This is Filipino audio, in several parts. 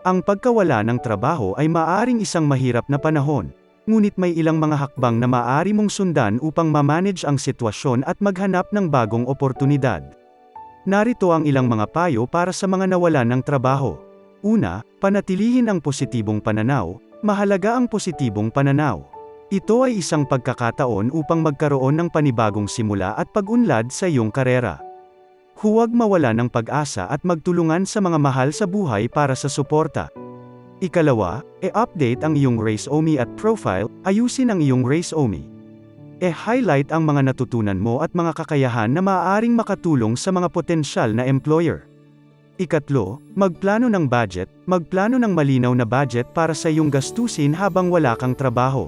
Ang pagkawala ng trabaho ay maaaring isang mahirap na panahon, ngunit may ilang mga hakbang na maaari mong sundan upang ma-manage ang sitwasyon at maghanap ng bagong oportunidad. Narito ang ilang mga payo para sa mga nawalan ng trabaho. Una, panatilihin ang positibong pananaw. Mahalaga ang positibong pananaw. Ito ay isang pagkakataon upang magkaroon ng panibagong simula at pag-unlad sa iyong karera. Huwag mawala ng pag-asa at magtulungan sa mga mahal sa buhay para sa suporta. Ikalawa, i-update ang iyong resume at profile. Ayusin ang iyong resume. I-highlight ang mga natutunan mo at mga kakayahan na maaaring makatulong sa mga potensyal na employer. Ikatlo, magplano ng budget. Magplano ng malinaw na budget para sa iyong gastusin habang wala kang trabaho.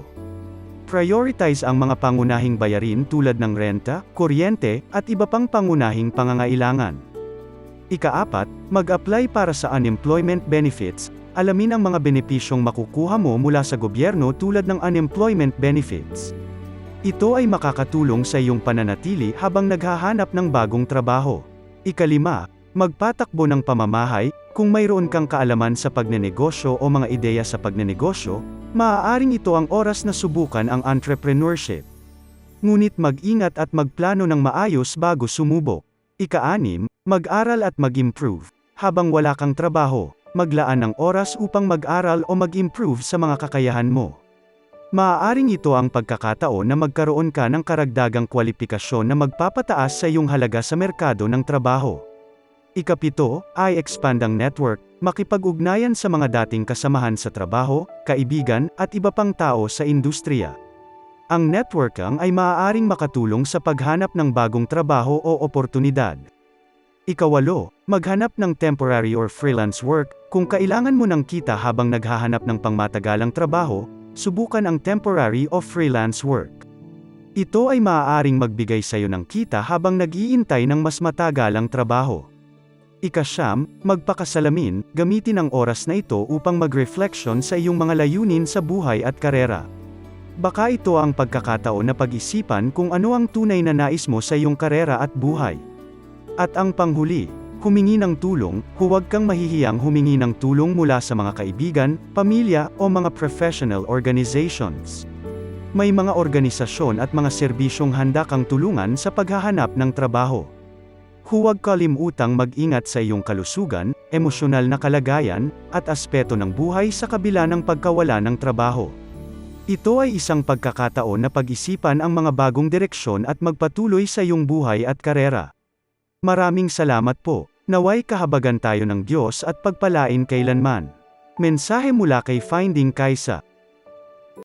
Prioritize ang mga pangunahing bayarin tulad ng renta, kuryente, at iba pang pangunahing pangangailangan. Ikaapat, mag-apply para sa unemployment benefits. Alamin ang mga benepisyong makukuha mo mula sa gobyerno tulad ng unemployment benefits. Ito ay makakatulong sa iyong pananatili habang naghahanap ng bagong trabaho. Ikalima, magpatakbo ng pamamahay. Kung mayroon kang kaalaman sa pagnenegosyo o mga ideya sa pagnenegosyo, maaaring ito ang oras na subukan ang entrepreneurship. Ngunit mag-ingat at magplano ng maayos bago sumubok. Ika-anim, mag-aral at mag-improve. Habang wala kang trabaho, maglaan ng oras upang mag-aral o mag-improve sa mga kakayahan mo. Maaaring ito ang pagkakataon na magkaroon ka ng karagdagang kwalipikasyon na magpapataas sa iyong halaga sa merkado ng trabaho. Ikapito, ay expand ang network. Makipag-ugnayan sa mga dating kasamahan sa trabaho, kaibigan, at iba pang tao sa industriya. Ang networking ay maaaring makatulong sa paghanap ng bagong trabaho o oportunidad. Ikawalo, maghanap ng temporary or freelance work. Kung kailangan mo ng kita habang naghahanap ng pangmatagalang trabaho, subukan ang temporary o freelance work. Ito ay maaaring magbigay sa iyo ng kita habang nag-iintay ng mas matagalang trabaho. Ika-siyam, magpakasalamin. Gamitin ang oras na ito upang mag-reflection sa iyong mga layunin sa buhay at karera. Baka ito ang pagkakataon na pag-isipan kung ano ang tunay na nais mo sa iyong karera at buhay. At ang panghuli, humingi ng tulong. Huwag kang mahihiyang humingi ng tulong mula sa mga kaibigan, pamilya, o mga professional organizations. May mga organisasyon at mga serbisyong handa kang tulungan sa paghahanap ng trabaho. Huwag kalimutang mag-ingat sa iyong kalusugan, emosyonal na kalagayan, at aspeto ng buhay sa kabila ng pagkawala ng trabaho. Ito ay isang pagkakataon na pag-isipan ang mga bagong direksyon at magpatuloy sa iyong buhay at karera. Maraming salamat po. Naway kahabagan tayo ng Diyos at pagpalain kailanman. Mensahe mula kay Finding Kaisa.